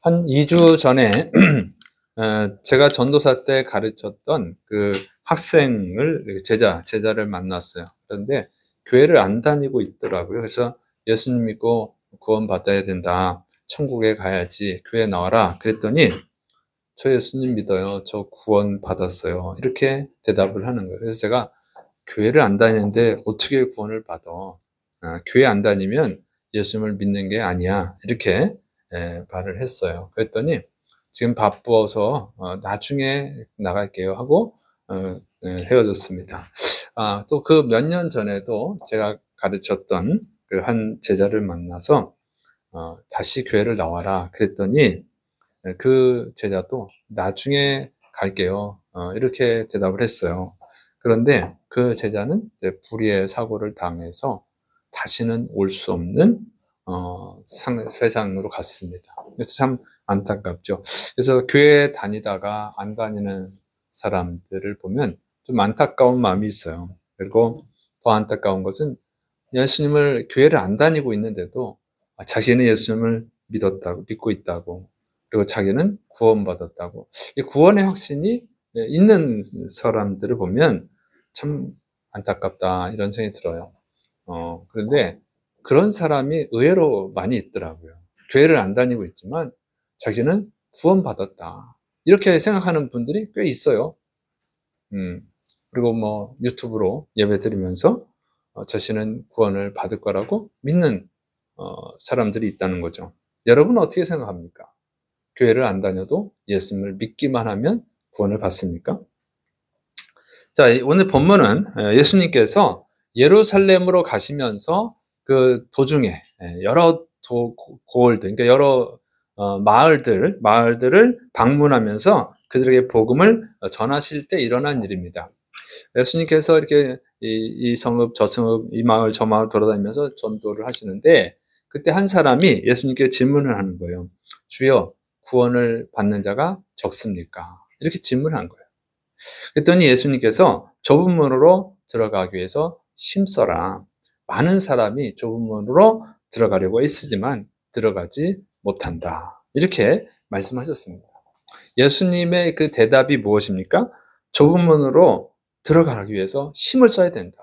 한 2주 전에 제가 전도사 때 가르쳤던 그 학생을 제자를 만났어요. 그런데 교회를 안 다니고 있더라고요. 그래서 예수님 믿고 구원 받아야 된다. 천국에 가야지. 교회 나와라. 그랬더니 저 예수님 믿어요. 저 구원 받았어요. 이렇게 대답을 하는 거예요. 그래서 제가 교회를 안 다니는데 어떻게 구원을 받아? 교회 안 다니면 예수님을 믿는 게 아니야. 이렇게 말을 했어요. 그랬더니 지금 바빠서 나중에 나갈게요 하고 헤어졌습니다. 또 그 몇 년 전에도 제가 가르쳤던 그 한 제자를 만나서 다시 교회를 나와라 그랬더니 그 제자도 나중에 갈게요. 이렇게 대답을 했어요. 그런데 그 제자는 이제 불의의 사고를 당해서 다시는 올 수 없는 세상으로 갔습니다. 그래서 참 안타깝죠. 그래서 교회 다니다가 안 다니는 사람들을 보면 좀 안타까운 마음이 있어요. 그리고 더 안타까운 것은 예수님을 교회를 안 다니고 있는데도 자신은 예수님을 믿고 있다고, 그리고 자기는 구원받았다고. 이 구원의 확신이 있는 사람들을 보면 참 안타깝다 이런 생각이 들어요. 그런데 그런 사람이 의외로 많이 있더라고요. 교회를 안 다니고 있지만 자기는 구원받았다 이렇게 생각하는 분들이 꽤 있어요. 그리고 뭐 유튜브로 예배 드리면서 자신은 구원을 받을 거라고 믿는 사람들이 있다는 거죠. 여러분은 어떻게 생각합니까? 교회를 안 다녀도 예수님을 믿기만 하면 구원을 받습니까? 자, 오늘 본문은 예수님께서 예루살렘으로 가시면서 그 도중에 여러 고을들, 그러니까 여러 마을들을 방문하면서 그들에게 복음을 전하실 때 일어난 일입니다. 예수님께서 이렇게 이 성읍, 저 성읍, 이 마을, 저 마을 돌아다니면서 전도를 하시는데 그때 한 사람이 예수님께 질문을 하는 거예요. 주여, 구원을 받는 자가 적습니까? 이렇게 질문한 거예요. 그랬더니 예수님께서 좁은 문으로 들어가기 위해서 힘써라. 많은 사람이 좁은 문으로 들어가려고 애쓰지만 들어가지 못한다. 이렇게 말씀하셨습니다. 예수님의 그 대답이 무엇입니까? 좁은 문으로 들어가기 위해서 힘을 써야 된다.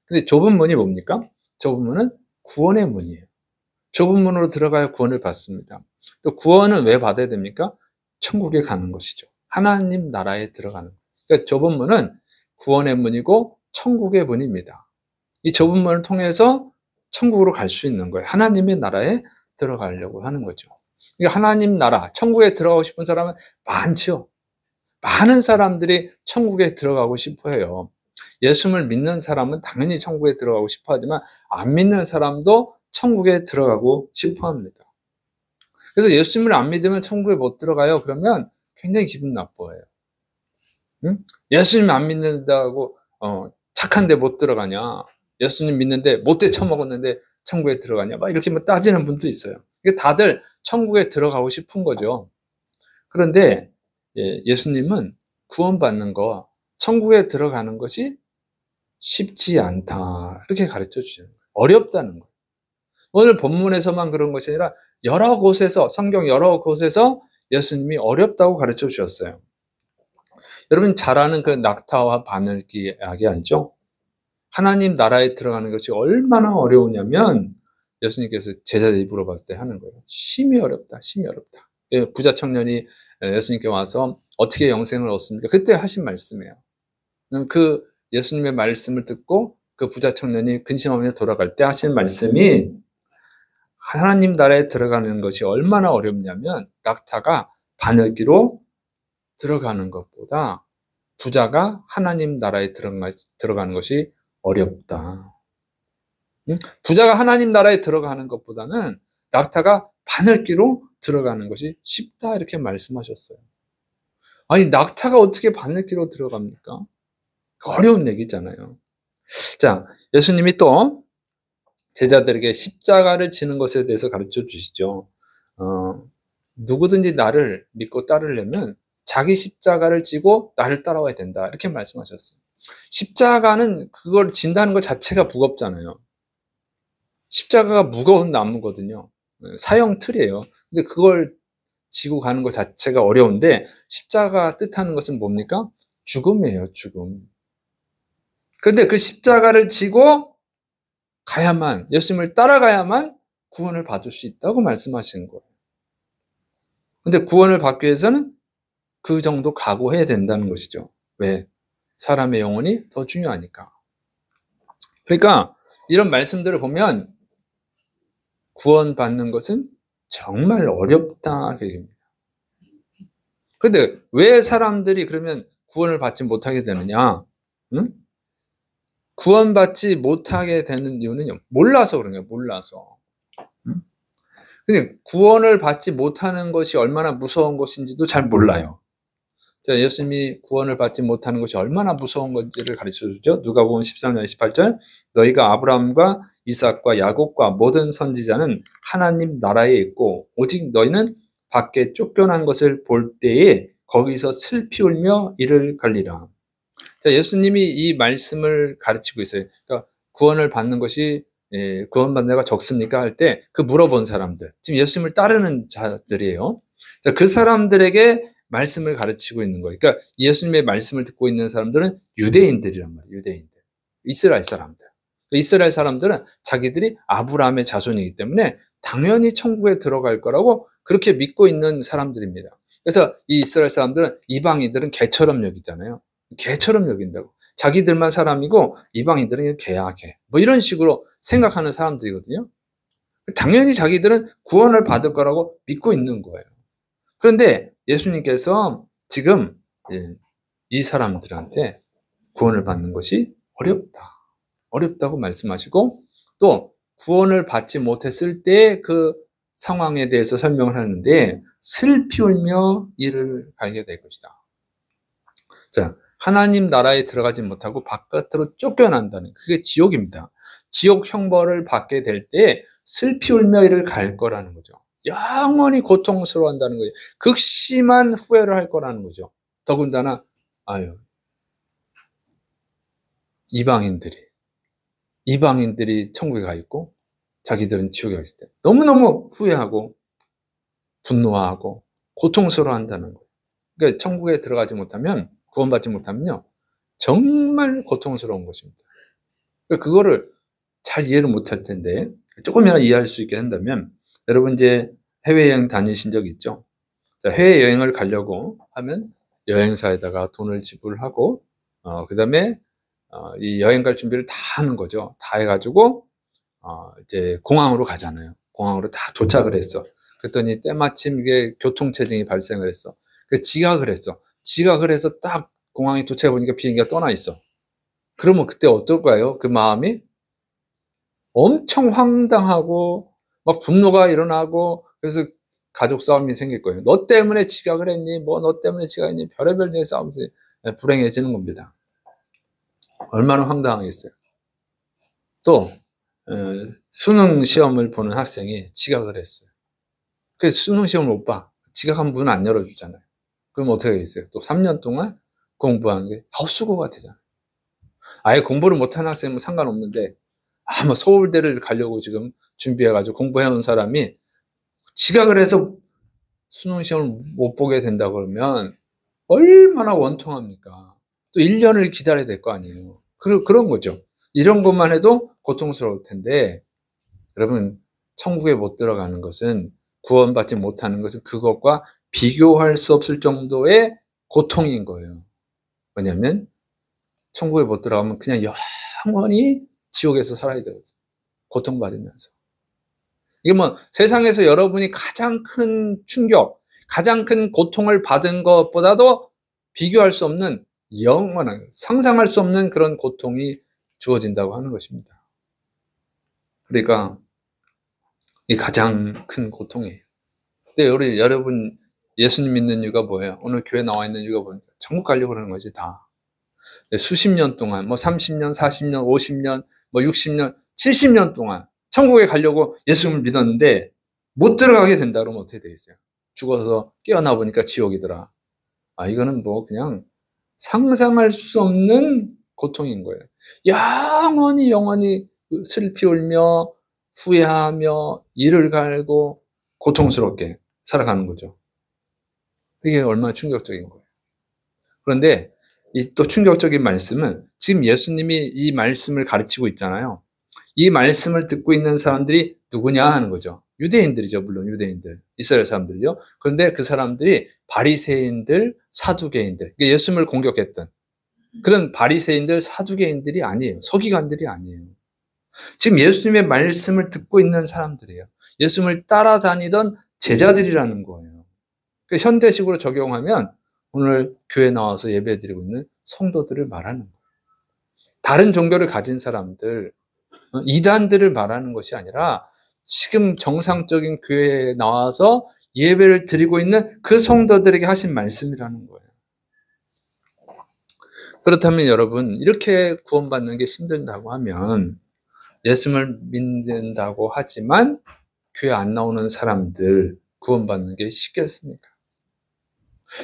근데 좁은 문이 뭡니까? 좁은 문은 구원의 문이에요. 좁은 문으로 들어가야 구원을 받습니다. 또 구원은 왜 받아야 됩니까? 천국에 가는 것이죠. 하나님 나라에 들어가는 거예요. 그러니까 좁은 문은 구원의 문이고 천국의 문입니다. 이 좁은 문을 통해서 천국으로 갈 수 있는 거예요. 하나님의 나라에 들어가려고 하는 거죠. 그러니까 하나님 나라, 천국에 들어가고 싶은 사람은 많죠. 많은 사람들이 천국에 들어가고 싶어 해요. 예수님을 믿는 사람은 당연히 천국에 들어가고 싶어 하지만 안 믿는 사람도 천국에 들어가고 싶어 합니다. 그래서 예수님을 안 믿으면 천국에 못 들어가요. 그러면 굉장히 기분 나빠해요. 응? 예수님 안 믿는다고 착한데 못 들어가냐? 예수님 믿는데 못돼 처먹었는데 천국에 들어가냐? 막 이렇게 뭐 따지는 분도 있어요. 이게 다들 천국에 들어가고 싶은 거죠. 그런데 예수님은 구원받는 거, 천국에 들어가는 것이 쉽지 않다. 이렇게 가르쳐 주시는 거예요. 어렵다는 거예요. 오늘 본문에서만 그런 것이 아니라 여러 곳에서, 성경 여러 곳에서 예수님이 어렵다고 가르쳐 주셨어요. 여러분 잘 아는 그 낙타와 바늘기 이야기 알죠? 하나님 나라에 들어가는 것이 얼마나 어려우냐면 예수님께서 제자들이 물어봤을 때 하는 거예요. 심히 어렵다. 심히 어렵다. 부자 청년이 예수님께 와서 어떻게 영생을 얻습니까? 그때 하신 말씀이에요. 그 예수님의 말씀을 듣고 그 부자 청년이 근심하며 돌아갈 때 하신 말씀이 하나님 나라에 들어가는 것이 얼마나 어렵냐면 낙타가 바늘기로 들어가는 것보다 부자가 하나님 나라에 들어가는 것이 어렵다. 부자가 하나님 나라에 들어가는 것보다는 낙타가 바늘기로 들어가는 것이 쉽다 이렇게 말씀하셨어요. 아니 낙타가 어떻게 바늘기로 들어갑니까? 어려운 얘기잖아요. 자, 예수님이 또 제자들에게 십자가를 지는 것에 대해서 가르쳐 주시죠. 누구든지 나를 믿고 따르려면 자기 십자가를 지고 나를 따라와야 된다. 이렇게 말씀하셨어요. 십자가는 그걸 진다는 것 자체가 무겁잖아요. 십자가가 무거운 나무거든요. 사형 틀이에요. 근데 그걸 지고 가는 것 자체가 어려운데 십자가 뜻하는 것은 뭡니까? 죽음이에요, 죽음. 근데 그 십자가를 지고 가야만, 예수님을 따라가야만 구원을 받을 수 있다고 말씀하시는 거예요. 근데 구원을 받기 위해서는 그 정도 각오해야 된다는 것이죠. 왜? 사람의 영혼이 더 중요하니까. 그러니까 이런 말씀들을 보면 구원받는 것은 정말 어렵다 그 얘기입니다. 근데 왜 사람들이 그러면 구원을 받지 못하게 되느냐? 응? 구원받지 못하게 되는 이유는 몰라서 그런 거예요. 몰라서. 응? 근데 구원을 받지 못하는 것이 얼마나 무서운 것인지도 잘 몰라요. 자, 예수님이 구원을 받지 못하는 것이 얼마나 무서운 건지를 가르쳐주죠. 누가복음 13장 28절 너희가 아브라함과 이삭과 야곱과 모든 선지자는 하나님 나라에 있고 오직 너희는 밖에 쫓겨난 것을 볼 때에 거기서 슬피 울며 이를 갈리라. 자, 예수님이 이 말씀을 가르치고 있어요. 그러니까 구원을 받는 것이 구원받는 자가 적습니까? 할 때 그 물어본 사람들, 지금 예수님을 따르는 자들이에요. 자, 그 사람들에게 말씀을 가르치고 있는 거예요. 그러니까 예수님의 말씀을 듣고 있는 사람들은 유대인들이란 말이에요. 유대인들. 이스라엘 사람들. 이스라엘 사람들은 자기들이 아브라함의 자손이기 때문에 당연히 천국에 들어갈 거라고 그렇게 믿고 있는 사람들입니다. 그래서 이 이스라엘 사람들은 이방인들은 개처럼 여기잖아요. 개처럼 여긴다고. 자기들만 사람이고 이방인들은 개야, 개. 뭐 이런 식으로 생각하는 사람들이거든요. 당연히 자기들은 구원을 받을 거라고 믿고 있는 거예요. 그런데 예수님께서 지금 이 사람들한테 구원을 받는 것이 어렵다. 어렵다고 말씀하시고 또 구원을 받지 못했을 때 그 상황에 대해서 설명을 하는데 슬피 울며 이를 갈게 될 것이다. 자, 하나님 나라에 들어가지 못하고 바깥으로 쫓겨난다는 그게 지옥입니다. 지옥 형벌을 받게 될 때 슬피 울며 이를 갈 거라는 거죠. 영원히 고통스러워한다는 거예요. 극심한 후회를 할 거라는 거죠. 더군다나 이방인들이 천국에 가 있고 자기들은 지옥에 가 있을 때 너무너무 후회하고 분노하고 고통스러워한다는 거예요. 그러니까 천국에 들어가지 못하면 구원받지 못하면요 정말 고통스러운 것입니다. 그러니까 그거를 잘 이해를 못할 텐데 조금이라도 이해할 수 있게 한다면 여러분 이제 해외여행 다니신 적 있죠? 자, 해외여행을 가려고 하면 여행사에다가 돈을 지불하고 그다음에 이 여행 갈 준비를 다 하는 거죠. 다 해가지고 이제 공항으로 가잖아요. 공항으로 다 도착을 했어. 그랬더니 때마침 이게 교통체증이 발생을 했어. 그래서 지각을 했어. 지각을 해서 딱 공항에 도착해 보니까 비행기가 떠나 있어. 그러면 그때 어떨까요? 그 마음이 엄청 황당하고 막 분노가 일어나고 그래서 가족 싸움이 생길 거예요. 너 때문에 지각을 했니? 뭐 너 때문에 지각했니? 별의별 일 싸우면서 불행해지는 겁니다. 얼마나 황당하겠어요. 또 수능 시험을 보는 학생이 지각을 했어요. 그래서 수능 시험을 못 봐. 지각한 문 안 열어주잖아요. 그럼 어떻게 되겠어요? 또 3년 동안 공부하는 게 헛수고가 되잖아요. 아예 공부를 못하는 학생은 상관없는데 뭐 서울대를 가려고 지금 준비해가지고 공부해온 사람이 지각을 해서 수능 시험을 못 보게 된다 그러면 얼마나 원통합니까? 또 1년을 기다려야 될 거 아니에요. 그런 거죠. 이런 것만 해도 고통스러울 텐데 여러분 천국에 못 들어가는 것은 구원받지 못하는 것은 그것과 비교할 수 없을 정도의 고통인 거예요. 왜냐하면 천국에 못 들어가면 그냥 영원히 지옥에서 살아야 되거든요. 고통받으면서. 이게 뭐 세상에서 여러분이 가장 큰 충격, 가장 큰 고통을 받은 것보다도 비교할 수 없는 영원한, 상상할 수 없는 그런 고통이 주어진다고 하는 것입니다. 그러니까 이 가장 큰 고통이에요. 근데 우리 여러분 예수님 믿는 이유가 뭐예요? 오늘 교회 나와 있는 이유가 뭐예요? 천국 가려고 그러는 거지 다. 수십 년 동안 뭐 30년, 40년, 50년, 뭐 60년, 70년 동안 천국에 가려고 예수님을 믿었는데 못 들어가게 된다 그러면 어떻게 되겠어요? 죽어서 깨어나 보니까 지옥이더라. 이거는 뭐 그냥 상상할 수 없는 고통인 거예요. 영원히 슬피 울며 후회하며 이를 갈고 고통스럽게 살아가는 거죠. 이게 얼마나 충격적인 거예요. 그런데 이 또 충격적인 말씀은 지금 예수님이 이 말씀을 가르치고 있잖아요. 이 말씀을 듣고 있는 사람들이 누구냐 하는 거죠. 유대인들이죠. 물론 유대인들. 이스라엘 사람들이죠. 그런데 그 사람들이 바리새인들, 사두개인들, 예수님을 공격했던 그런 바리새인들, 사두개인들이 아니에요. 서기관들이 아니에요. 지금 예수님의 말씀을 듣고 있는 사람들이에요. 예수님을 따라다니던 제자들이라는 거예요. 그러니까 현대식으로 적용하면 오늘 교회 나와서 예배드리고 있는 성도들을 말하는 거예요. 다른 종교를 가진 사람들, 이단들을 말하는 것이 아니라 지금 정상적인 교회에 나와서 예배를 드리고 있는 그 성도들에게 하신 말씀이라는 거예요. 그렇다면 여러분, 이렇게 구원받는 게 힘들다고 하면 예수님을 믿는다고 하지만 교회 안 나오는 사람들 구원받는 게 쉽겠습니까?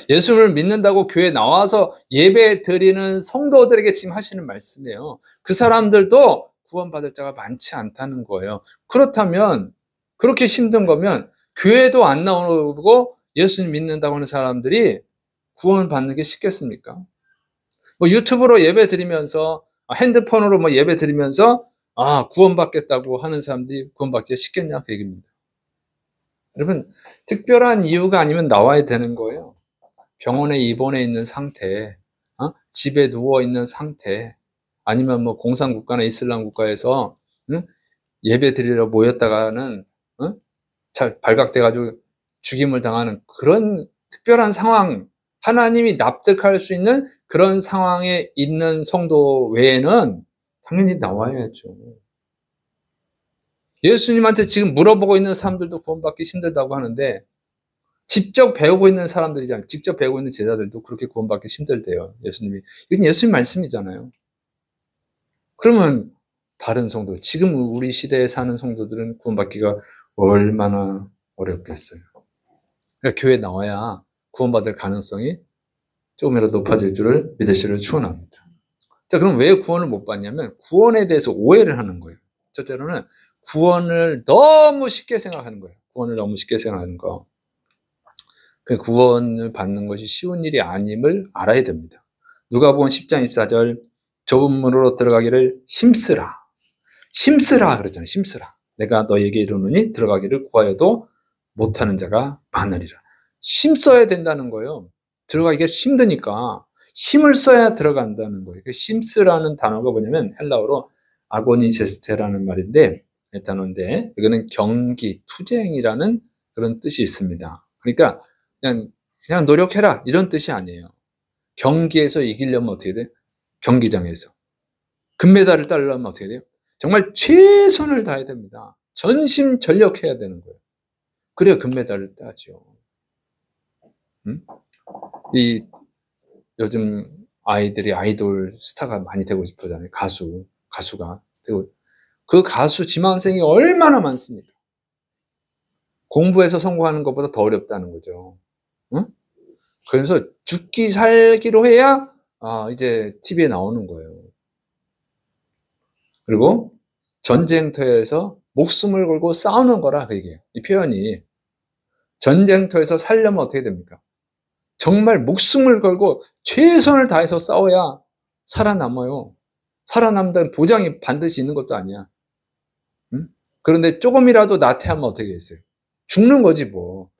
예수를 믿는다고 교회 나와서 예배 드리는 성도들에게 지금 하시는 말씀이에요. 그 사람들도 구원받을 자가 많지 않다는 거예요. 그렇다면 그렇게 힘든 거면 교회도 안 나오고 예수님 믿는다고 하는 사람들이 구원받는 게 쉽겠습니까? 뭐 유튜브로 예배 드리면서 핸드폰으로 뭐 예배 드리면서 구원받겠다고 하는 사람들이 구원받기가 쉽겠냐 그 얘기입니다. 여러분, 특별한 이유가 아니면 나와야 되는 거예요. 병원에 입원해 있는 상태, 집에 누워 있는 상태, 아니면 뭐 공산국가나 이슬람 국가에서 예배 드리러 모였다가는 잘 발각돼가지고 죽임을 당하는 그런 특별한 상황, 하나님이 납득할 수 있는 그런 상황에 있는 성도 외에는 당연히 나와야죠. 예수님한테 지금 물어보고 있는 사람들도 구원받기 힘들다고 하는데 직접 배우고 있는 사람들이잖아요. 직접 배우고 있는 제자들도 그렇게 구원받기 힘들대요. 예수님이. 이건 예수님 말씀이잖아요. 그러면 다른 성도, 지금 우리 시대에 사는 성도들은 구원받기가 얼마나 어렵겠어요. 그러니까 교회에 나와야 구원받을 가능성이 조금이라도 높아질 줄을 믿으시기를 축원합니다. 자, 그럼 왜 구원을 못 받냐면 구원에 대해서 오해를 하는 거예요. 첫째로는 구원을 너무 쉽게 생각하는 거예요. 구원을 너무 쉽게 생각하는 거. 그 구원을 받는 것이 쉬운 일이 아님을 알아야 됩니다. 누가복음 10장 24절 좁은 문으로 들어가기를 힘쓰라. 힘쓰라 그랬잖아요. 힘쓰라. 내가 너에게 이르노니 들어가기를 구하여도 못하는 자가 많으리라. 힘써야 된다는 거예요. 들어가기가 힘드니까 힘을 써야 들어간다는 거예요. 힘쓰라는 단어가 뭐냐면 헬라어로 아고니제스테라는 말인데 단어인데 이거는 경기, 투쟁이라는 그런 뜻이 있습니다. 그러니까 그냥 노력해라 이런 뜻이 아니에요. 경기에서 이기려면 어떻게 돼? 경기장에서 금메달을 따려면 어떻게 돼요? 정말 최선을 다해야 됩니다. 전심전력해야 되는 거예요. 그래야 금메달을 따죠. 이 요즘 아이들이 아이돌 스타가 많이 되고 싶어하잖아요. 가수가 되고 그 가수 지망생이 얼마나 많습니까? 공부해서 성공하는 것보다 더 어렵다는 거죠. 그래서 죽기 살기로 해야 이제 TV에 나오는 거예요. 그리고 전쟁터에서 목숨을 걸고 싸우는 거라 그게 이 표현이 전쟁터에서 살려면 어떻게 됩니까? 정말 목숨을 걸고 최선을 다해서 싸워야 살아남아요. 살아남는 보장이 반드시 있는 것도 아니야. 그런데 조금이라도 나태하면 어떻게 했어요? 죽는 거지 뭐.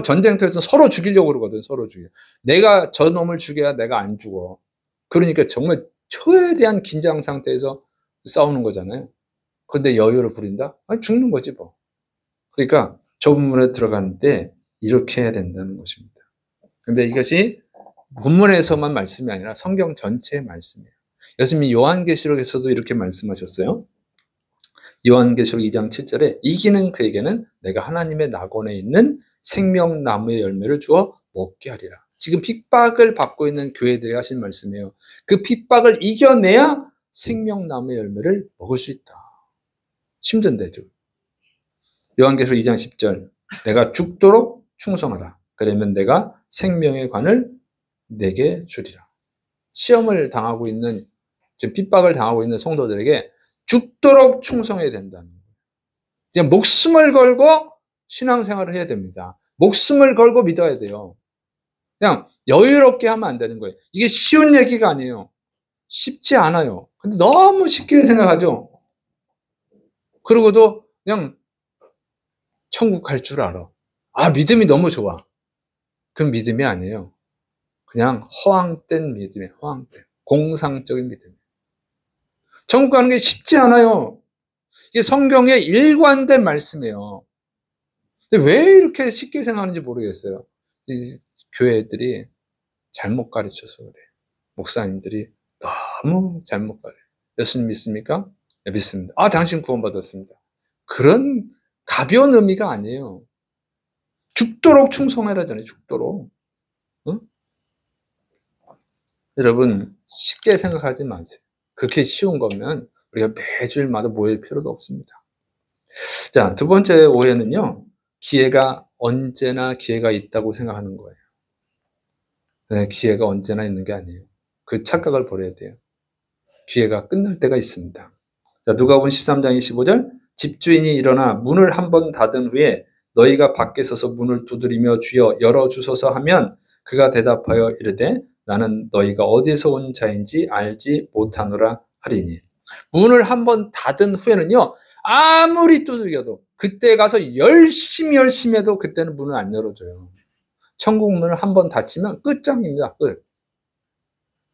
전쟁터에서 서로 죽이려고 그러거든. 서로 죽여. 내가 저 놈을 죽여야 내가 안 죽어. 그러니까 정말 최대한 긴장 상태에서 싸우는 거잖아요. 그런데 여유를 부린다? 죽는 거지 뭐. 그러니까 좁은 문에 들어가는데 이렇게 해야 된다는 것입니다. 근데 이것이 본문에서만 말씀이 아니라 성경 전체의 말씀이에요. 예수님이 요한계시록에서도 이렇게 말씀하셨어요. 요한계시록 2장 7절에 이기는 그에게는 내가 하나님의 낙원에 있는 생명나무의 열매를 주어 먹게 하리라. 지금 핍박을 받고 있는 교회들이 하신 말씀이에요. 그 핍박을 이겨내야 생명나무의 열매를 먹을 수 있다. 힘든데죠. 요한계시록 2장 10절 내가 죽도록 충성하라. 그러면 내가 생명의 관을 내게 주리라. 시험을 당하고 있는 지금 핍박을 당하고 있는 성도들에게 죽도록 충성해야 된다는 거예요. 이제 목숨을 걸고 신앙생활을 해야 됩니다. 목숨을 걸고 믿어야 돼요. 그냥 여유롭게 하면 안 되는 거예요. 이게 쉬운 얘기가 아니에요. 쉽지 않아요. 근데 너무 쉽게 생각하죠. 그러고도 그냥 천국 갈 줄 알아. 믿음이 너무 좋아. 그 믿음이 아니에요. 그냥 허황된 믿음이에요. 허황된. 공상적인 믿음. 천국 가는 게 쉽지 않아요. 이게 성경의 일관된 말씀이에요. 근데 왜 이렇게 쉽게 생각하는지 모르겠어요. 이 교회들이 잘못 가르쳐서 그래요. 목사님들이 너무 잘못 가르쳐요. 예수님 믿습니까? 네, 믿습니다. 당신 구원받았습니다. 그런 가벼운 의미가 아니에요. 죽도록 충성하라잖아요. 죽도록. 응? 여러분 쉽게 생각하지 마세요. 그렇게 쉬운 거면 우리가 매주일마다 모일 필요도 없습니다. 자, 두 번째 오해는요. 언제나 기회가 있다고 생각하는 거예요. 네, 기회가 언제나 있는 게 아니에요. 그 착각을 버려야 돼요. 기회가 끝날 때가 있습니다. 자, 누가복음 13장 25절 집주인이 일어나 문을 한번 닫은 후에 너희가 밖에 서서 문을 두드리며 주여 열어주소서 하면 그가 대답하여 이르되 나는 너희가 어디에서 온 자인지 알지 못하노라 하리니. 문을 한번 닫은 후에는요. 아무리 두들겨도 그때 가서 열심히 해도 그때는 문을 안 열어줘요. 천국 문을 한번 닫히면 끝장입니다. 끝.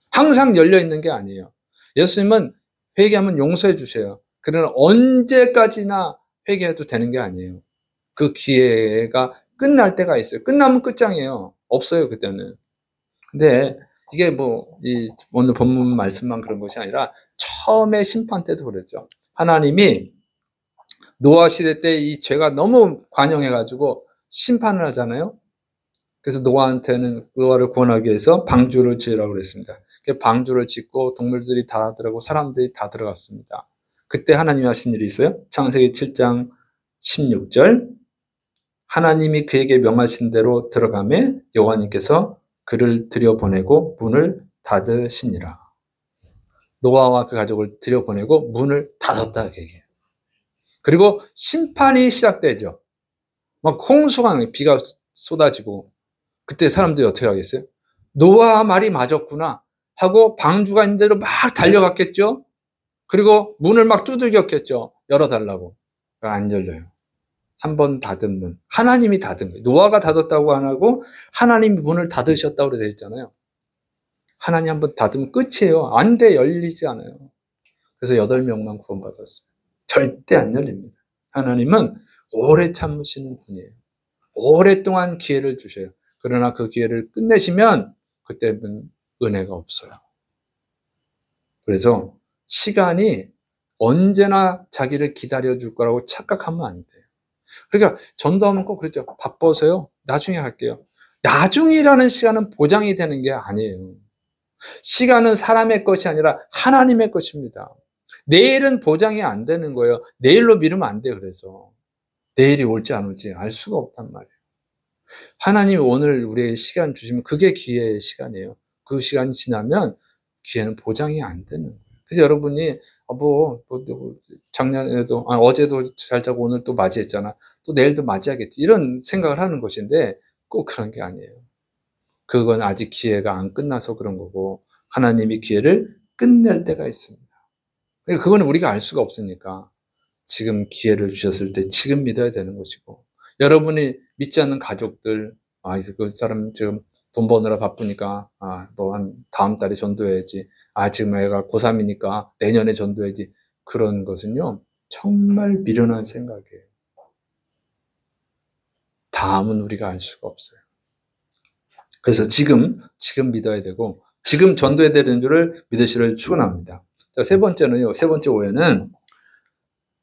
항상 열려 있는 게 아니에요. 예수님은 회개하면 용서해 주세요. 그러나 언제까지나 회개해도 되는 게 아니에요. 그 기회가 끝날 때가 있어요. 끝나면 끝장이에요. 없어요, 그때는. 근데 이게 오늘 본문 말씀만 그런 것이 아니라 처음에 심판 때도 그랬죠. 하나님이 노아 시대 때 이 죄가 너무 관영해가지고 심판을 하잖아요. 그래서 노아를 구원하기 위해서 방주를 지으라고 그랬습니다. 방주를 짓고 동물들이 다 들어가고 사람들이 다 들어갔습니다. 그때 하나님이 하신 일이 있어요. 창세기 7장 16절 하나님이 그에게 명하신 대로 들어가매 여호와님께서 그를 들여보내고 문을 닫으시니라. 노아와 그 가족을 들여보내고 문을 닫았다 얘기해요. 그리고 심판이 시작되죠. 막 홍수가 비가 쏟아지고 그때 사람들이 어떻게 하겠어요? 노아 말이 맞았구나 하고 방주가 있는 대로 막 달려갔겠죠. 그리고 문을 막 두들겼겠죠. 열어달라고. 안 열려요. 한번 닫은 문. 하나님이 닫은 거예요. 노아가 닫았다고 안 하고 하나님이 문을 닫으셨다고 되어 있잖아요. 하나님 한번 닫으면 끝이에요. 안 돼, 열리지 않아요. 그래서 8명만 구원받았어요. 절대 안 열립니다. 하나님은 오래 참으시는 분이에요. 오랫동안 기회를 주셔요. 그러나 그 기회를 끝내시면 그때는 은혜가 없어요. 그래서 시간이 언제나 자기를 기다려줄 거라고 착각하면 안 돼요. 그러니까 전도하면 꼭 그랬죠. 바빠서요. 나중에 할게요. 나중이라는 시간은 보장이 되는 게 아니에요. 시간은 사람의 것이 아니라 하나님의 것입니다. 내일은 보장이 안 되는 거예요. 내일로 미루면 안 돼요. 그래서 내일이 올지 안 올지 알 수가 없단 말이에요. 하나님이 오늘 우리에게 시간 주시면 그게 기회의 시간이에요. 그 시간이 지나면 기회는 보장이 안 되는 거예요. 그래서 여러분이 작년에도 어제도 잘 자고 오늘 또 맞이했잖아. 또 내일도 맞이하겠지. 이런 생각을 하는 것인데 꼭 그런 게 아니에요. 그건 아직 기회가 안 끝나서 그런 거고 하나님이 기회를 끝낼 때가 있습니다. 그거는 우리가 알 수가 없으니까 지금 기회를 주셨을 때 지금 믿어야 되는 것이고 여러분이 믿지 않는 가족들 그 사람 지금 돈 버느라 바쁘니까 한 다음 달에 전도해야지 지금 애가 고3이니까 내년에 전도해야지 그런 것은요 정말 미련한 생각이에요. 다음은 우리가 알 수가 없어요. 그래서 지금 믿어야 되고 지금 전도해야 되는 줄을 믿으시를 축원합니다. 세 번째 오해는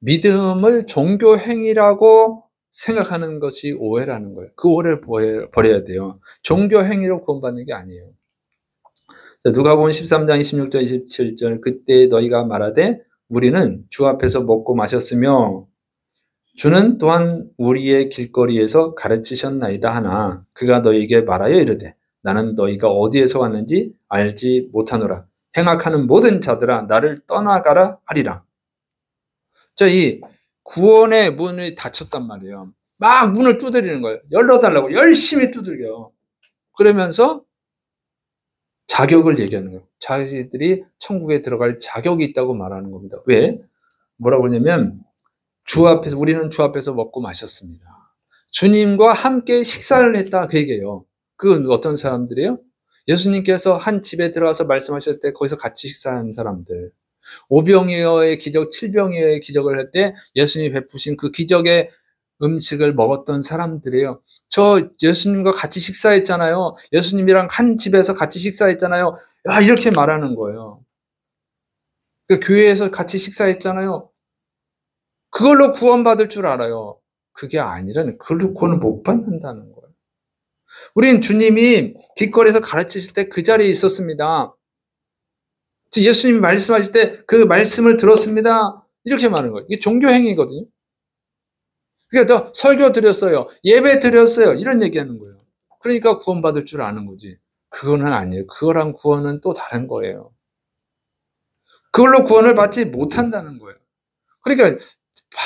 믿음을 종교 행위라고 생각하는 것이 오해라는 거예요. 그 오해를 버려야 돼요. 종교 행위로 구원받는 게 아니에요. 누가복음 13장 26절 27절 그때 너희가 말하되 우리는 주 앞에서 먹고 마셨으며 주는 또한 우리의 길거리에서 가르치셨나이다 하나 그가 너희에게 말하여 이르되 나는 너희가 어디에서 왔는지 알지 못하노라. 행악하는 모든 자들아 나를 떠나가라 하리라. 이 구원의 문이 닫혔단 말이에요. 막 문을 두드리는 거예요. 열어달라고 열심히 두들겨. 그러면서 자격을 얘기하는 거예요. 자기들이 천국에 들어갈 자격이 있다고 말하는 겁니다. 왜? 뭐라고 그러냐면 우리는 주 앞에서 먹고 마셨습니다. 주님과 함께 식사를 했다 그 얘기예요. 그 어떤 사람들이에요? 예수님께서 한 집에 들어가서 말씀하실 때 거기서 같이 식사한 사람들. 오병이어의 기적, 칠병이어의 기적을 할 때 예수님이 베푸신 그 기적의 음식을 먹었던 사람들이에요. 저 예수님과 같이 식사했잖아요. 예수님이랑 한 집에서 같이 식사했잖아요. 야, 이렇게 말하는 거예요. 그 교회에서 같이 식사했잖아요. 그걸로 구원받을 줄 알아요. 그게 아니라는, 그걸로 구원을 못 받는다는 거예요. 우린 주님이 길거리에서 가르치실 때 그 자리에 있었습니다. 예수님이 말씀하실 때 그 말씀을 들었습니다. 이렇게 말하는 거예요. 이게 종교 행위거든요. 그러니까 설교 드렸어요. 예배 드렸어요. 이런 얘기하는 거예요. 그러니까 구원받을 줄 아는 거지. 그거는 아니에요. 그거랑 구원은 또 다른 거예요. 그걸로 구원을 받지 못한다는 거예요. 그러니까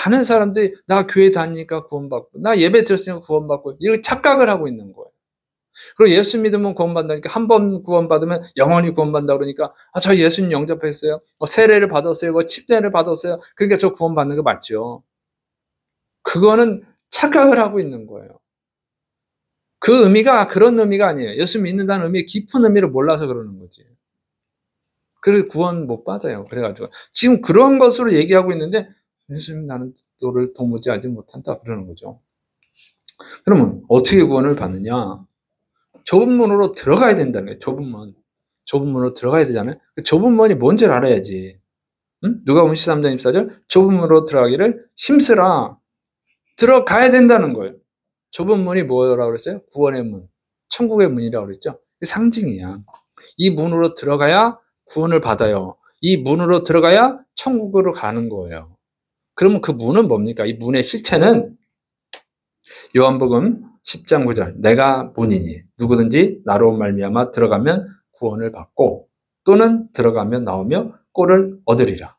많은 사람들이 나 교회 다니니까 구원받고 나 예배 드렸으니까 구원받고 이렇게 착각을 하고 있는 거예요. 그리고 예수 믿으면 구원받다니까 한 번 구원받으면 영원히 구원받는다 그러니까 저 예수님 영접했어요. 세례를 받았어요. 침례를 받았어요. 그러니까 저 구원받는 거 맞죠. 그거는 착각을 하고 있는 거예요. 그 의미가 그런 의미가 아니에요. 예수 믿는다는 의미, 깊은 의미를 몰라서 그러는 거지. 그래서 구원 못 받아요. 그래가지고 지금 그런 것으로 얘기하고 있는데 예수님 나는 너를 도무지 알지 못한다 그러는 거죠. 그러면 어떻게 구원을 받느냐? 좁은 문으로 들어가야 된다는 거예요. 좁은 문으로 들어가야 되잖아요. 그 좁은 문이 뭔지를 알아야지. 응? 누가복음 13장 24절 좁은 문으로 들어가기를 힘쓰라. 들어가야 된다는 거예요. 좁은 문이 뭐라고 그랬어요? 구원의 문, 천국의 문이라고 그랬죠. 상징이야. 이 문으로 들어가야 구원을 받아요. 이 문으로 들어가야 천국으로 가는 거예요. 그러면 그 문은 뭡니까? 이 문의 실체는 요한복음 10장 9절 내가 문이니 누구든지 나로 말미암아 들어가면 구원을 받고 또는 들어가면 나오며 꼴을 얻으리라.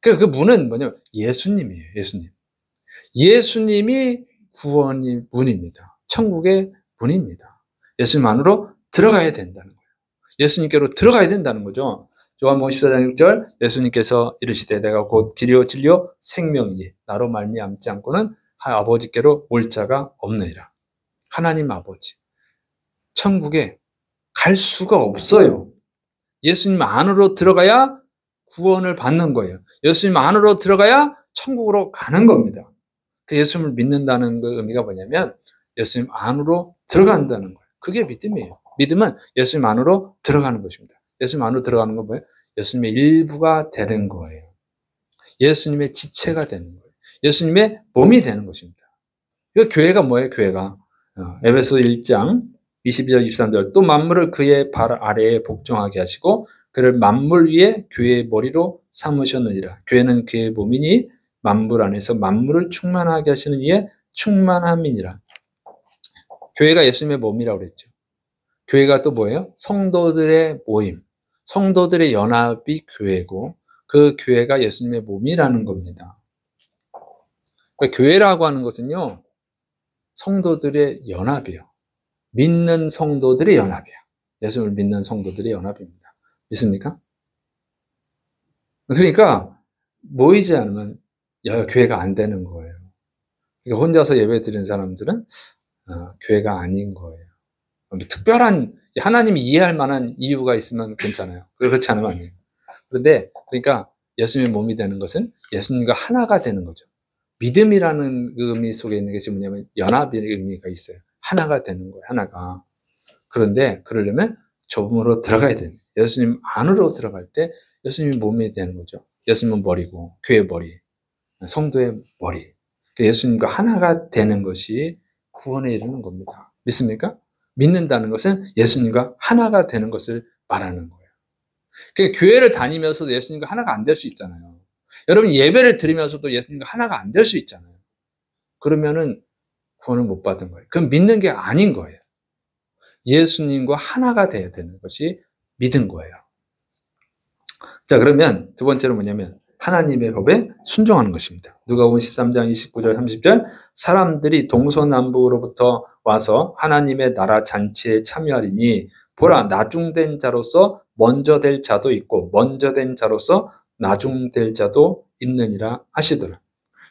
그 문은 뭐냐면 예수님이에요. 예수님이 구원의 문입니다. 천국의 문입니다. 예수님 안으로 들어가야 된다는 거예요. 예수님께로 들어가야 된다는 거죠. 요한복음 14장 6절 예수님께서 이르시되 내가 곧 길이요 진리요 생명이니 나로 말미암지 않고는 아버지께로 올 자가 없느니라. 하나님 아버지 천국에 갈 수가 없어요. 예수님 안으로 들어가야 구원을 받는 거예요. 예수님 안으로 들어가야 천국으로 가는 겁니다. 그 예수님을 믿는다는 그 의미가 뭐냐면 예수님 안으로 들어간다는 거예요. 그게 믿음이에요. 믿음은 예수님 안으로 들어가는 것입니다. 예수님 안으로 들어가는 건 뭐예요? 예수님의 일부가 되는 거예요. 예수님의 지체가 되는 거예요. 예수님의 몸이 되는 것입니다. 그 교회가 뭐예요? 교회가 에베소 1장 22절 23절 또 만물을 그의 발 아래에 복종하게 하시고 그를 만물 위에 교회의 머리로 삼으셨느니라. 교회는 그의 몸이니 만물 안에서 만물을 충만하게 하시는 이의 충만함이니라. 교회가 예수님의 몸이라고 그랬죠. 교회가 또 뭐예요? 성도들의 모임, 성도들의 연합이 교회고 그 교회가 예수님의 몸이라는 겁니다. 그러니까 교회라고 하는 것은요. 성도들의 연합이에요. 믿는 성도들의 연합이에요. 예수님을 믿는 성도들의 연합입니다. 믿습니까? 그러니까 모이지 않으면 교회가 안 되는 거예요. 그러니까 혼자서 예배 드리는 사람들은 교회가 아닌 거예요. 특별한 하나님이 이해할 만한 이유가 있으면 괜찮아요. 그렇지 않으면 아니에요. 그런데 그러니까 예수님의 몸이 되는 것은 예수님과 하나가 되는 거죠. 믿음이라는 의미 속에 있는 것이 뭐냐면 연합의 의미가 있어요. 하나가 되는 거예요. 하나가. 그런데 그러려면 좁음으로 들어가야 돼요. 예수님 안으로 들어갈 때 예수님이 몸이 되는 거죠. 예수님은 머리고 교회의 머리, 성도의 머리. 예수님과 하나가 되는 것이 구원에 이르는 겁니다. 믿습니까? 믿는다는 것은 예수님과 하나가 되는 것을 말하는 거예요. 그러니까 교회를 다니면서도 예수님과 하나가 안 될 수 있잖아요. 여러분 예배를 드리면서도 예수님과 하나가 안 될 수 있잖아요. 그러면은 구원을 못 받은 거예요. 그럼 믿는 게 아닌 거예요. 예수님과 하나가 돼야 되는 것이 믿은 거예요. 자, 그러면 두 번째로 뭐냐면 하나님의 법에 순종하는 것입니다. 누가복음 13장 29절 30절 사람들이 동서남북으로부터 와서 하나님의 나라 잔치에 참여하리니 보라 나중된 자로서 먼저 될 자도 있고 먼저 된 자로서 나중될 자도 있느니라 하시더라.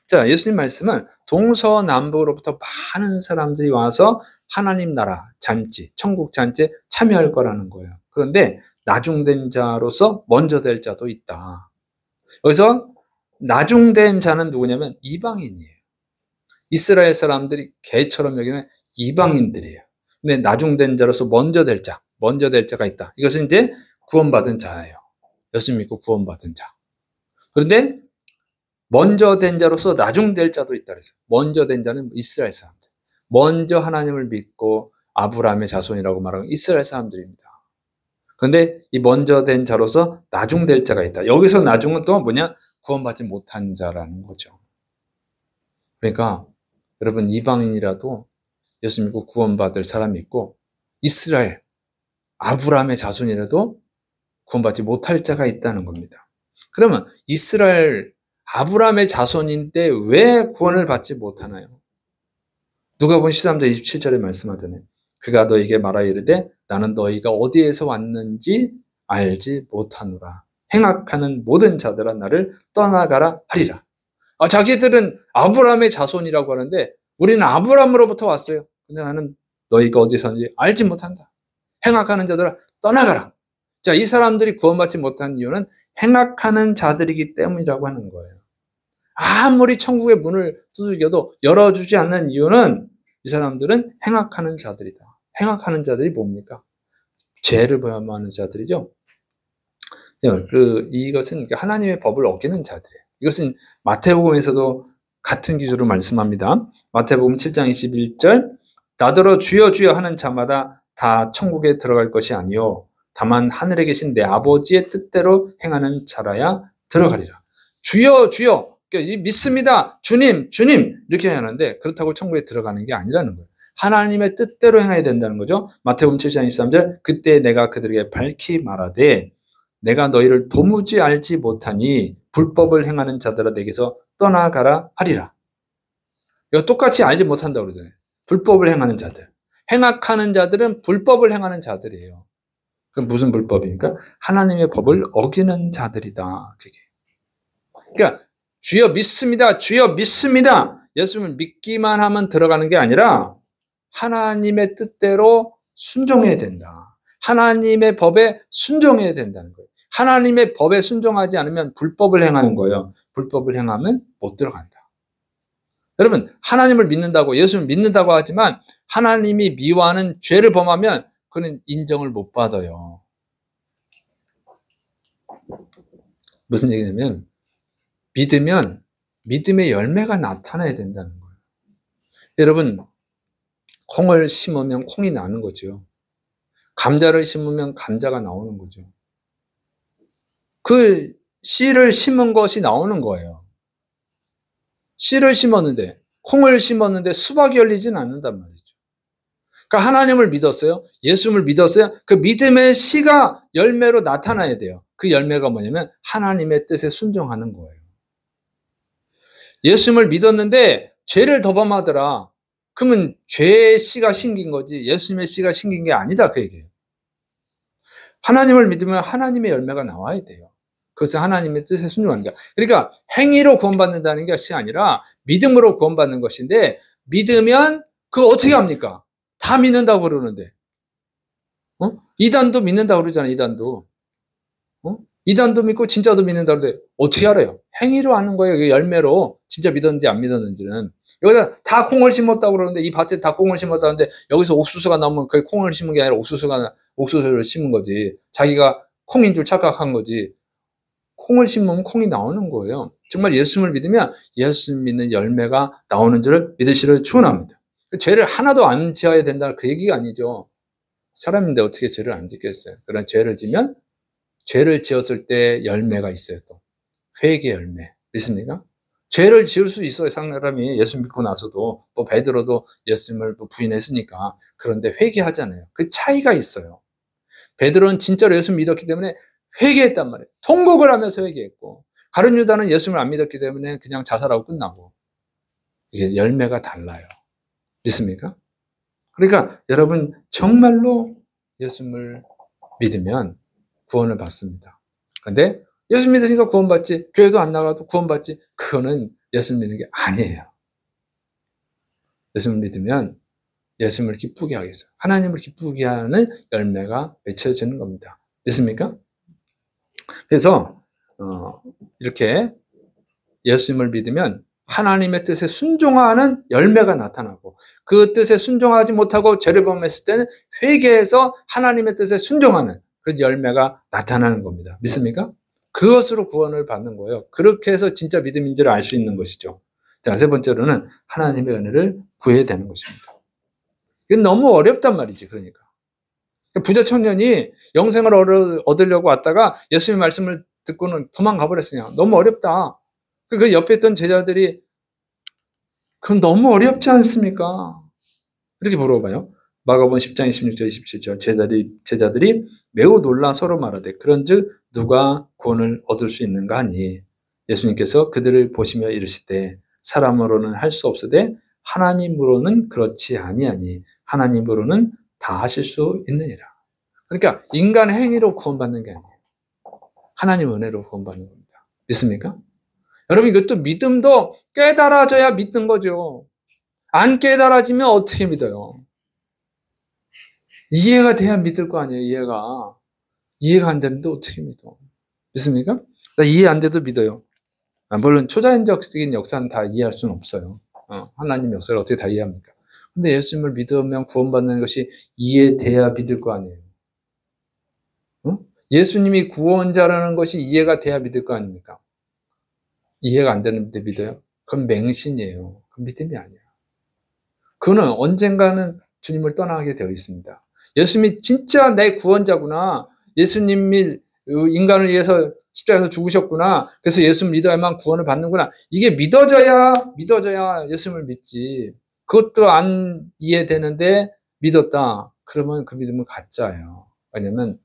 자, 예수님 말씀은 동서남북으로부터 많은 사람들이 와서 하나님 나라 잔치, 천국 잔치에 참여할 거라는 거예요. 그런데 나중된 자로서 먼저 될 자도 있다. 여기서 나중된 자는 누구냐면 이방인이에요. 이스라엘 사람들이 개처럼 여기는 이방인들이에요. 근데 나중된 자로서 먼저 될 자가 있다. 이것은 이제 구원받은 자예요. 예수 믿고 구원받은 자. 그런데 먼저 된 자로서 나중될 자도 있다 그랬어요. 먼저 된 자는 이스라엘 사람들. 먼저 하나님을 믿고 아브라함의 자손이라고 말하는 이스라엘 사람들입니다. 그런데 이 먼저 된 자로서 나중될 자가 있다. 여기서 나중은 또 뭐냐? 구원받지 못한 자라는 거죠. 그러니까 여러분 이방인이라도 예수 믿고 구원받을 사람이 있고 이스라엘, 아브라함의 자손이라도 구원받지 못할 자가 있다는 겁니다. 그러면 이스라엘, 아브라함의 자손인데 왜 구원을 받지 못하나요? 누가복음 13장 27절에 말씀하잖아요. 그가 너에게 말하여 이르되 나는 너희가 어디에서 왔는지 알지 못하노라. 행악하는 모든 자들아 나를 떠나가라 하리라. 자기들은 아브라함의 자손이라고 하는데 우리는 아브라함으로부터 왔어요. 근데 나는 너희가 어디서 왔는지 알지 못한다. 행악하는 자들아 떠나가라. 자, 이 사람들이 구원받지 못한 이유는 행악하는 자들이기 때문이라고 하는 거예요. 아무리 천국의 문을 두들겨도 열어주지 않는 이유는 이 사람들은 행악하는 자들이다. 행악하는 자들이 뭡니까? 죄를 범하는 자들이죠. 이것은 하나님의 법을 어기는 자들이에요. 이것은 마태복음에서도 같은 기준으로 말씀합니다. 마태복음 7장 21절 나더러 주여 주여 하는 자마다 다 천국에 들어갈 것이 아니요 다만 하늘에 계신 내 아버지의 뜻대로 행하는 자라야 들어가리라. 주여 주여 믿습니다. 주님 주님 이렇게 하는데 그렇다고 천국에 들어가는 게 아니라는 거예요. 하나님의 뜻대로 행해야 된다는 거죠. 마태복음 7장 23절 그때 내가 그들에게 밝히 말하되 내가 너희를 도무지 알지 못하니 불법을 행하는 자들아 내게서 떠나가라 하리라. 이거 똑같이 알지 못한다고 그러잖아요. 불법을 행하는 자들. 행악하는 자들은 불법을 행하는 자들이에요. 그럼 무슨 불법입니까? 하나님의 법을 어기는 자들이다. 그게. 그러니까 주여 믿습니다. 주여 믿습니다. 예수님을 믿기만 하면 들어가는 게 아니라 하나님의 뜻대로 순종해야 된다. 하나님의 법에 순종해야 된다는 거예요. 하나님의 법에 순종하지 않으면 불법을 행하는 거예요. 불법을 행하면 못 들어간다. 여러분 하나님을 믿는다고 예수를 믿는다고 하지만 하나님이 미워하는 죄를 범하면 그는 인정을 못 받아요. 무슨 얘기냐면 믿으면 믿음의 열매가 나타나야 된다는 거예요. 여러분 콩을 심으면 콩이 나는 거죠. 감자를 심으면 감자가 나오는 거죠. 그 씨를 심은 것이 나오는 거예요. 씨를 심었는데 콩을 심었는데 수박이 열리진 않는단 말이죠. 그러니까 하나님을 믿었어요. 예수님을 믿었어요. 그 믿음의 씨가 열매로 나타나야 돼요. 그 열매가 뭐냐면 하나님의 뜻에 순종하는 거예요. 예수님을 믿었는데 죄를 더 범하더라. 그러면 죄의 씨가 심긴 거지 예수님의 씨가 심긴 게 아니다 그 얘기예요. 하나님을 믿으면 하나님의 열매가 나와야 돼요. 그것은 하나님의 뜻에 순종하는 거야. 그러니까 행위로 구원받는다는 것이 아니라 믿음으로 구원받는 것인데 믿으면 그거 어떻게 합니까? 다 믿는다고 그러는데 이단도 믿는다고 그러잖아요. 이단도 이단도 믿고 진짜도 믿는다고 그러는데 어떻게 알아요? 행위로 하는 거예요. 열매로 진짜 믿었는지 안 믿었는지는. 여기다 다 콩을 심었다고 그러는데 이 밭에 다 콩을 심었다는데 여기서 옥수수가 나오면 그 콩을 심은 게 아니라 옥수수를 심은 거지. 자기가 콩인 줄 착각한 거지. 콩을 심으면 콩이 나오는 거예요. 정말 예수님을 믿으면 예수 믿는 열매가 나오는 줄을 믿으시를 축원합니다. 죄를 하나도 안 지어야 된다는 그 얘기가 아니죠. 사람인데 어떻게 죄를 안 짓겠어요. 그런 죄를 지면 죄를 지었을 때 열매가 있어요. 또 회개 열매 믿습니까? 죄를 지을 수 있어요. 사람이 예수 믿고 나서도 뭐 베드로도 예수님을 부인했으니까. 그런데 회개하잖아요. 그 차이가 있어요. 베드로는 진짜로 예수 믿었기 때문에 회개했단 말이에요. 통곡을 하면서 회개했고 가룟 유다는 예수님을 안 믿었기 때문에 그냥 자살하고 끝나고 이게 열매가 달라요. 믿습니까? 그러니까 여러분 정말로 예수님을 믿으면 구원을 받습니다. 근데 예수 믿으니까 구원받지, 교회도 안 나가도 구원받지, 그거는 예수 믿는 게 아니에요. 예수를 믿으면 예수님을 기쁘게 하기 위해서 하나님을 기쁘게 하는 열매가 맺혀지는 겁니다. 믿습니까? 그래서 이렇게 예수님을 믿으면 하나님의 뜻에 순종하는 열매가 나타나고, 그 뜻에 순종하지 못하고 죄를 범했을 때는 회개해서 하나님의 뜻에 순종하는 그 열매가 나타나는 겁니다. 믿습니까? 그것으로 구원을 받는 거예요. 그렇게 해서 진짜 믿음인지를 알 수 있는 것이죠. 자, 세 번째로는 하나님의 은혜를 구해야 되는 것입니다. 이건 너무 어렵단 말이지. 그러니까 부자 청년이 영생을 얻으려고 왔다가 예수님의 말씀을 듣고는 도망가 버렸으냐. 너무 어렵다. 그 옆에 있던 제자들이 그건 너무 어렵지 않습니까? 이렇게 물어봐요. 마가복음 10장 26절 27절 제자들이 매우 놀라 서로 말하되 그런즉 누가 구원을 얻을 수 있는가 하니 예수님께서 그들을 보시며 이르시되 사람으로는 할 수 없으되 하나님으로는 그렇지 아니하니 하나님으로는 다 하실 수 있느니라. 그러니까 인간의 행위로 구원받는 게 아니에요. 하나님 은혜로 구원받는 겁니다. 믿습니까? 여러분 이것도 믿음도 깨달아져야 믿는 거죠. 안 깨달아지면 어떻게 믿어요? 이해가 돼야 믿을 거 아니에요. 이해가 안 되는데 어떻게 믿어? 믿습니까? 이해 안 돼도 믿어요. 물론 초자연적인 역사는 다 이해할 수는 없어요. 하나님 역사를 어떻게 다 이해합니까? 근데 예수님을 믿으면 구원받는 것이 이해돼야 믿을 거 아니에요. 예수님이 구원자라는 것이 이해가 돼야 믿을 거 아닙니까? 이해가 안 되는데 믿어요? 그건 맹신이에요. 그건 믿음이 아니야. 그는 언젠가는 주님을 떠나게 되어 있습니다. 예수님이 진짜 내 구원자구나. 예수님이 인간을 위해서 십자가에서 죽으셨구나. 그래서 예수를 믿어야만 구원을 받는구나. 이게 믿어져야 예수님을 믿지. 그것도 안 이해되는데 믿었다. 그러면 그 믿음은 가짜예요. 왜냐면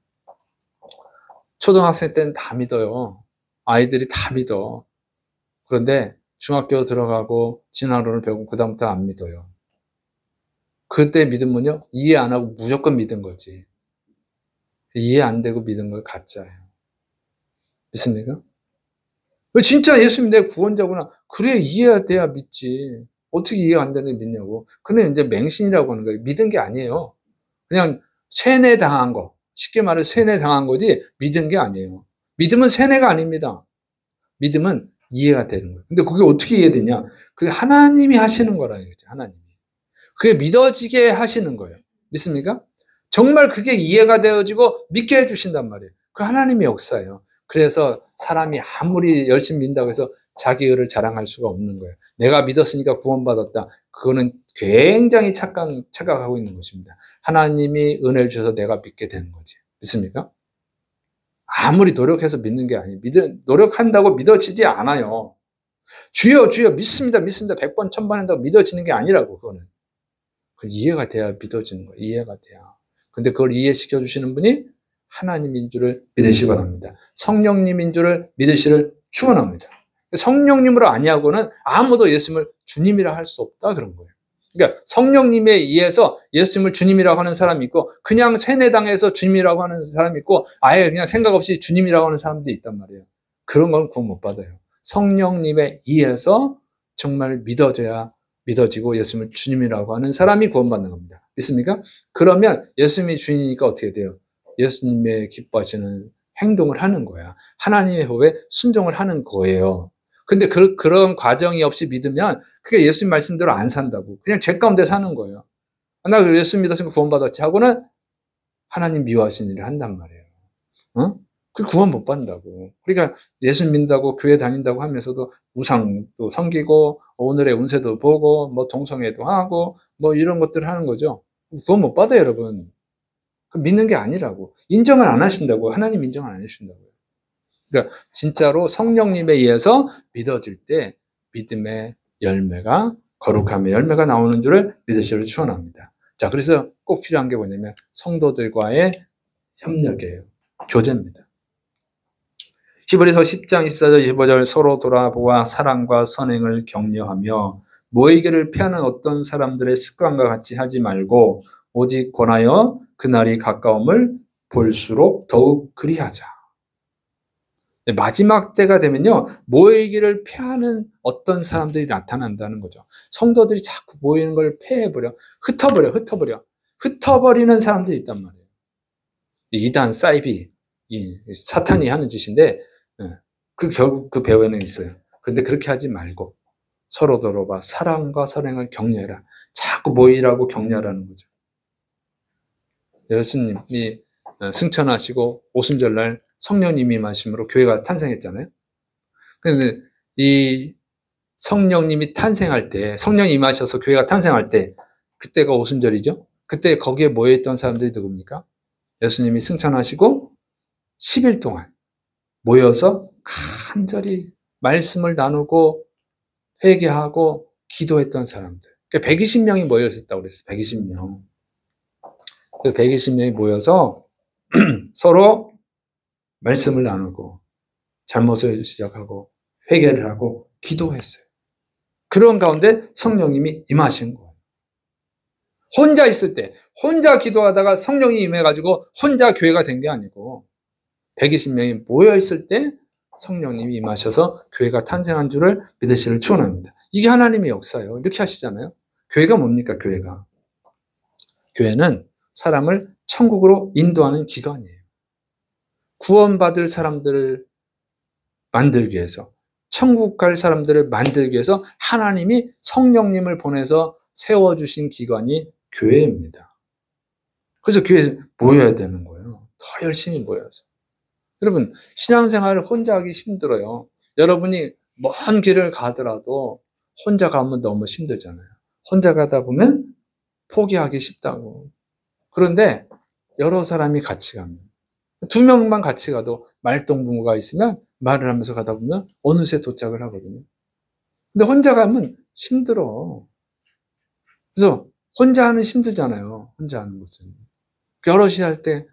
초등학생 때는 다 믿어요. 아이들이 다 믿어. 그런데 중학교 들어가고 진화론을 배우고 그다음부터 안 믿어요. 그때 믿음은요, 이해 안 하고 무조건 믿은 거지. 이해 안 되고 믿은 걸 가짜예요. 믿습니까? 진짜 예수님 내 구원자구나. 그래, 이해돼야 믿지. 어떻게 이해가 안 되는데 믿냐고. 근데 이제 맹신이라고 하는 거예요. 믿은 게 아니에요. 그냥 세뇌당한 거. 쉽게 말해 세뇌당한 거지 믿은 게 아니에요. 믿음은 세뇌가 아닙니다. 믿음은 이해가 되는 거예요. 근데 그게 어떻게 이해되냐? 그게 하나님이 하시는 거라는 거죠. 하나님이. 그게 믿어지게 하시는 거예요. 믿습니까? 정말 그게 이해가 되어지고 믿게 해주신단 말이에요. 그 하나님의 역사예요. 그래서 사람이 아무리 열심히 믿는다고 해서 자기 의를 자랑할 수가 없는 거예요. 내가 믿었으니까 구원받았다. 그거는 굉장히 착각하고 있는 것입니다. 하나님이 은혜를 주셔서 내가 믿게 되는 거지. 믿습니까? 아무리 노력해서 믿는 게 아니에요. 노력한다고 믿어지지 않아요. 주여 주여 믿습니다. 100번 1000번 한다고 믿어지는 게 아니라고. 그거는 이해가 돼야 믿어지는 거예요. 이해가 돼야. 근데 그걸 이해시켜 주시는 분이 하나님인 줄을 믿으시기 바랍니다. 성령님인 줄을 믿으시를 축원합니다. 성령님으로 아니하고는 아무도 예수님을 주님이라 할 수 없다 그런 거예요. 그러니까 성령님에 의해서 예수님을 주님이라고 하는 사람이 있고 그냥 세뇌당해서 주님이라고 하는 사람이 있고 아예 그냥 생각 없이 주님이라고 하는 사람들이 있단 말이에요. 그런 건 구원 못 받아요. 성령님에 의해서 정말 믿어지고 예수님을 주님이라고 하는 사람이 구원받는 겁니다. 믿습니까? 그러면 예수님이 주님이니까 어떻게 돼요? 예수님의 기뻐하시는 행동을 하는 거야. 하나님의 법에 순종을 하는 거예요. 근데 그런 과정이 없이 믿으면 그게 예수님 말씀대로 안 산다고. 그냥 죄 가운데 사는 거예요. 나 예수 믿었으니까 구원받았지 하고는 하나님 미워하시는 일을 한단 말이에요. 그 구원 못 받는다고. 그러니까 예수 믿는다고 교회 다닌다고 하면서도 우상도 섬기고 오늘의 운세도 보고 뭐 동성애도 하고 뭐 이런 것들을 하는 거죠. 구원 못 받아요, 여러분. 믿는 게 아니라고. 인정을 안 하신다고. 하나님 인정을 안 하신다고요. 그러니까 진짜로 성령님에 의해서 믿어질 때 믿음의 열매가 거룩함의 열매가 나오는 줄을 믿으시기를 축원합니다. 자, 그래서 꼭 필요한 게 뭐냐면 성도들과의 협력이에요. 교제입니다. 히브리서 10장 24절 25절 서로 돌아보아 사랑과 선행을 격려하며 모이기를 피하는 어떤 사람들의 습관과 같이 하지 말고 오직 권하여 그날이 가까움을 볼수록 더욱 그리하자. 마지막 때가 되면요, 모이기를 피하는 어떤 사람들이 나타난다는 거죠. 성도들이 자꾸 모이는 걸 폐해버려, 흩어버리는 사람들이 있단 말이에요. 이단, 사이비, 이 사탄이 하는 짓인데, 결국 그 배후에는 있어요. 그런데 그렇게 하지 말고 서로서로가 사랑과 선행을 격려해라. 자꾸 모이라고 격려하라는 거죠. 예수님이 승천하시고 오순절날 성령님이 임하심으로 교회가 탄생했잖아요. 그런데 이 성령님이 탄생할 때, 성령이 임하셔서 교회가 탄생할 때, 그때가 오순절이죠. 그때 거기에 모여있던 사람들이 누굽니까? 예수님이 승천하시고 10일 동안 모여서 간절히 말씀을 나누고 회개하고 기도했던 사람들. 120명이 모여있었다고 그랬어요. 120명. 그 120명이 모여서 서로 말씀을 나누고 잘못을 지적하고 회개를 하고 기도했어요. 그런 가운데 성령님이 임하신 거예요. 혼자 있을 때, 혼자 기도하다가 성령이 임해가지고 혼자 교회가 된 게 아니고 120명이 모여있을 때 성령님이 임하셔서 교회가 탄생한 줄을 믿으시기를 축원합니다. 이게 하나님의 역사예요. 이렇게 하시잖아요. 교회가 뭡니까? 교회는 사람을 천국으로 인도하는 기관이에요. 구원받을 사람들을 만들기 위해서, 천국 갈 사람들을 만들기 위해서 하나님이 성령님을 보내서 세워주신 기관이 교회입니다. 그래서 교회에 모여야 되는 거예요. 더 열심히 모여서. 여러분, 신앙생활을 혼자 하기 힘들어요. 여러분이 먼 길을 가더라도 혼자 가면 너무 힘들잖아요. 혼자 가다 보면 포기하기 쉽다고. 그런데 여러 사람이 같이 가면, 2명만 같이 가도 말동무가 있으면 말을 하면서 가다 보면 어느새 도착을 하거든요. 근데 혼자 가면 힘들어. 그래서 혼자 하면 힘들잖아요. 혼자 하는 것은. 여럿이 할 때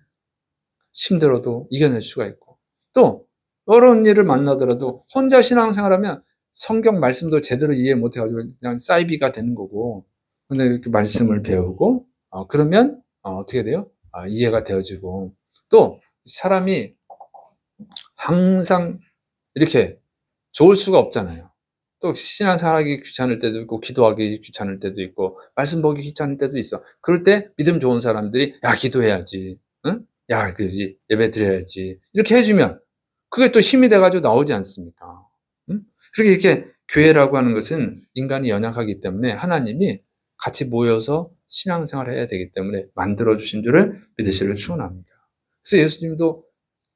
힘들어도 이겨낼 수가 있고, 또 어려운 일을 만나더라도 혼자 신앙생활하면 성경 말씀도 제대로 이해 못해가지고 그냥 사이비가 되는 거고, 근데 이렇게 말씀을 배우고 그러면 어떻게 돼요? 이해가 되어지고, 또 사람이 항상 이렇게 좋을 수가 없잖아요. 또 신앙생활하기 귀찮을 때도 있고, 기도하기 귀찮을 때도 있고, 말씀 보기 귀찮을 때도 있어. 그럴 때 믿음 좋은 사람들이 야, 기도해야지, 응? 야, 예배 드려야지, 이렇게 해주면 그게 또 힘이 돼가지고 나오지 않습니까? 응? 이렇게 교회라고 하는 것은 인간이 연약하기 때문에 하나님이 같이 모여서 신앙생활을 해야 되기 때문에 만들어주신 줄을 믿으시기를 축원합니다. 그래서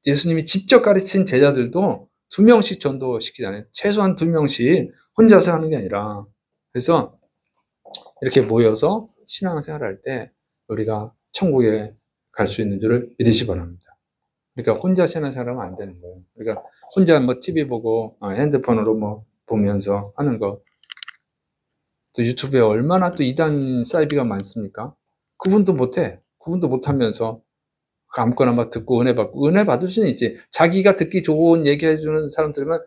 예수님이 직접 가르친 제자들도 2명씩 전도시키잖아요. 최소한 2명씩 혼자서 하는 게 아니라. 그래서 이렇게 모여서 신앙생활을 할 때 우리가 천국에 갈 수 있는 줄을 믿으시기 바랍니다. 그러니까 혼자 신앙생활하면 안 되는 거예요. 그러니까 혼자 TV 보고 핸드폰으로 보면서 하는 거. 또 유튜브에 얼마나 또 이단 사이비가 많습니까? 그분도 못해. 그분도 못하면서 아무거나 듣고 은혜 받을 수는 있지. 자기가 듣기 좋은 얘기해주는 사람들만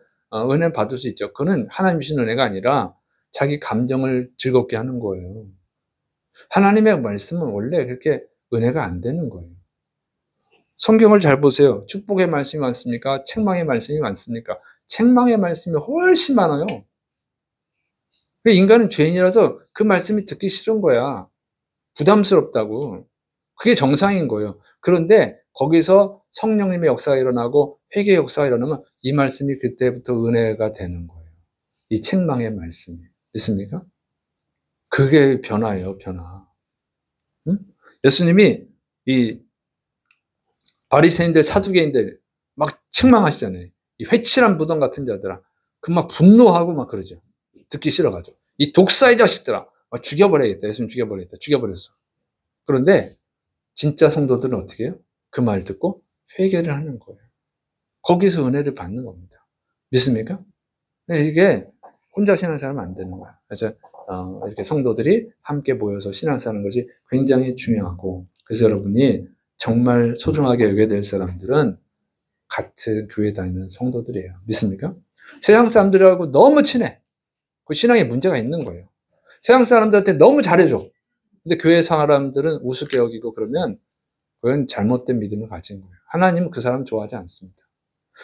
은혜 받을 수 있죠. 그거는 하나님 주신 은혜가 아니라 자기 감정을 즐겁게 하는 거예요. 하나님의 말씀은 원래 그렇게 은혜가 안 되는 거예요. 성경을 잘 보세요. 축복의 말씀이 많습니까? 책망의 말씀이 많습니까? 책망의 말씀이 훨씬 많아요. 인간은 죄인이라서 그 말씀이 듣기 싫은 거야. 부담스럽다고. 그게 정상인 거예요. 그런데 거기서 성령님의 역사가 일어나고 회개의 역사가 일어나면 이 말씀이 그때부터 은혜가 되는 거예요. 이 책망의 말씀이. 있습니까? 그게 변화예요, 변화. 응? 예수님이 이 바리새인들, 사두개인들 막 책망하시잖아요. 이 회칠한 무덤 같은 자들아. 그 막 분노하고 막 그러죠. 듣기 싫어가지고. 이 독사의 자식들아. 죽여버려야겠다. 예수님 죽여버려야겠다. 죽여버렸어. 그런데 진짜 성도들은 어떻게 해요? 그 말 듣고 회개를 하는 거예요. 거기서 은혜를 받는 겁니다. 믿습니까? 이게 혼자 신앙생활하면 안 되는 거야. 그래서 이렇게 성도들이 함께 모여서 신앙생활하는 것이 굉장히 중요하고, 그래서 여러분이 정말 소중하게 여겨야 될 사람들은 같은 교회 다니는 성도들이에요. 믿습니까? 세상 사람들하고 너무 친해. 그 신앙에 문제가 있는 거예요. 세상 사람들한테 너무 잘해줘. 근데 교회 사람들은 우습게 여기고 그러면 그건 잘못된 믿음을 가진 거예요. 하나님은 그 사람 좋아하지 않습니다.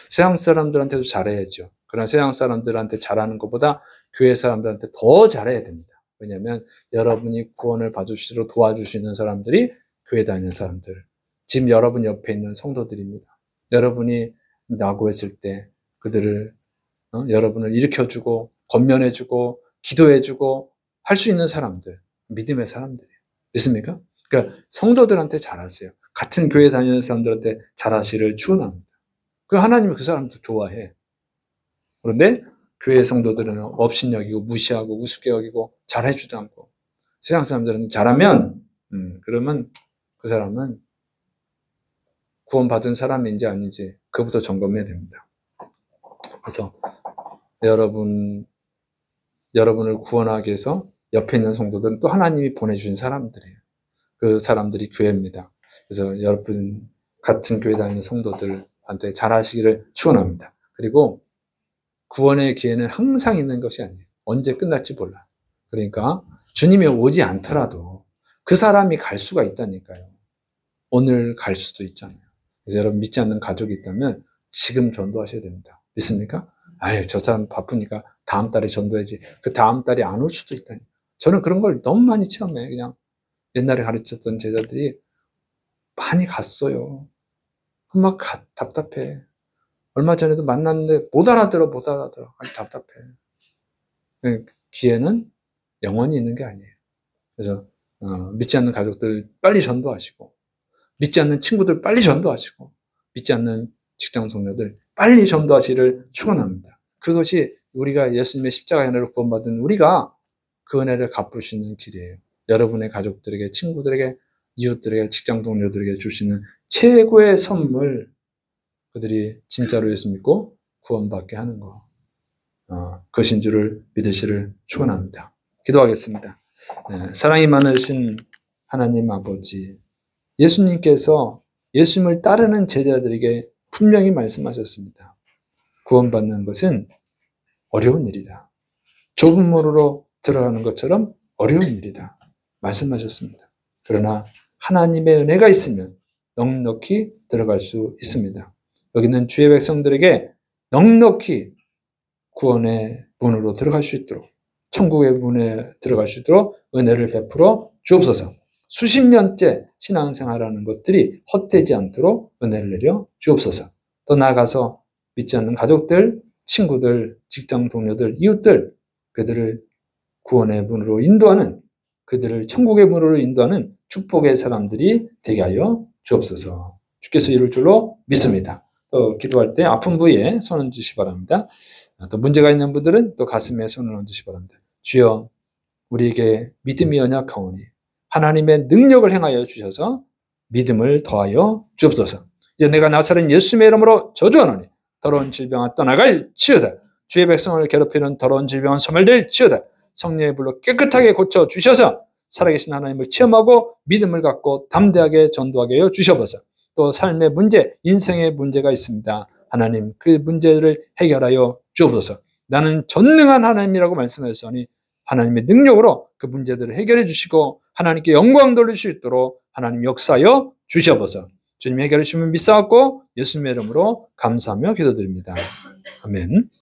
세상 사람들한테도 잘해야죠. 그러나 세상 사람들한테 잘하는 것보다 교회 사람들한테 더 잘해야 됩니다. 왜냐하면 여러분이 구원을 받으시도록 도와주시는 사람들이 교회 다니는 사람들, 지금 여러분 옆에 있는 성도들입니다. 여러분이 낙오했을 때 그들을 여러분을 일으켜주고 권면해주고 기도해주고 할 수 있는 사람들, 믿음의 사람들이에요. 믿습니까? 그러니까 성도들한테 잘하세요. 같은 교회 다니는 사람들한테 잘하시를 축원합니다. 그 하나님은 그 사람도 좋아해. 그런데 교회 성도들은 업신여기고 무시하고 우습게 여기고 잘해주도 않고 세상 사람들은 잘하면 그러면 그 사람은 구원받은 사람인지 아닌지 그부터 점검해야 됩니다. 그래서 여러분을 구원하기 위해서 옆에 있는 성도들은 또 하나님이 보내주신 사람들이에요. 그 사람들이 교회입니다. 그래서 여러분 같은 교회 다니는 성도들한테 잘하시기를 축원합니다. 그리고 구원의 기회는 항상 있는 것이 아니에요. 언제 끝날지 몰라. 그러니까 주님이 오지 않더라도 그 사람이 갈 수가 있다니까요. 오늘 갈 수도 있잖아요. 그래서 여러분 믿지 않는 가족이 있다면 지금 전도하셔야 됩니다. 믿습니까? 아유, 저 사람 바쁘니까 다음 달에 전도해야지. 그 다음 달이 안 올 수도 있다니. 저는 그런 걸 너무 많이 체험해요. 그냥 옛날에 가르쳤던 제자들이 많이 갔어요. 막 답답해. 얼마 전에도 만났는데 못 알아들어. 아니, 답답해. 기회는 영원히 있는 게 아니에요. 그래서 믿지 않는 가족들 빨리 전도하시고, 믿지 않는 친구들 빨리 전도하시고, 믿지 않는 직장 동료들 빨리 전도하시를 축원합니다. 그것이 우리가 예수님의 십자가 은혜로 구원받은 우리가 그 은혜를 갚을 수 있는 길이에요. 여러분의 가족들에게, 친구들에게, 이웃들에게, 직장 동료들에게 주시는 최고의 선물, 그들이 진짜로 예수 믿고 구원받게 하는 거. 그것인 줄을 믿으시를 축원합니다. 기도하겠습니다. 사랑이 많으신 하나님 아버지, 예수님께서 예수님을 따르는 제자들에게 분명히 말씀하셨습니다. 구원받는 것은 어려운 일이다. 좁은 문으로 들어가는 것처럼 어려운 일이다. 말씀하셨습니다. 그러나 하나님의 은혜가 있으면 넉넉히 들어갈 수 있습니다. 여기는 주의 백성들에게 넉넉히 구원의 문으로 들어갈 수 있도록, 천국의 문에 들어갈 수 있도록 은혜를 베풀어 주옵소서. 수십 년째 신앙생활하는 것들이 헛되지 않도록 은혜를 내려 주옵소서. 또 나아가서 믿지 않는 가족들, 친구들, 직장 동료들, 이웃들, 그들을 구원의 문으로 인도하는, 그들을 천국의 문으로 인도하는 축복의 사람들이 되게 하여 주옵소서. 주께서 이룰 줄로 믿습니다. 또 기도할 때 아픈 부위에 손을 얹으시기 바랍니다. 또 문제가 있는 분들은 또 가슴에 손을 얹으시기 바랍니다. 주여, 우리에게 믿음이 연약하오니 하나님의 능력을 행하여 주셔서 믿음을 더하여 주옵소서. 이제 내가 나사렛 예수님의 이름으로 저주하노니 더러운 질병은 떠나갈 지어다. 주의 백성을 괴롭히는 더러운 질병은 소멸될 지어다. 성령의 불로 깨끗하게 고쳐 주셔서 살아계신 하나님을 체험하고 믿음을 갖고 담대하게 전도하게 하여 주셔서, 또 삶의 문제, 인생의 문제가 있습니다. 하나님, 그 문제를 해결하여 주옵소서. 나는 전능한 하나님이라고 말씀하셨으니 하나님의 능력으로 그 문제들을 해결해 주시고 하나님께 영광 돌릴 수 있도록 하나님 역사하여 주셔서 주님 해결해 주시면 믿사옵고 예수님의 이름으로 감사하며 기도드립니다. 아멘.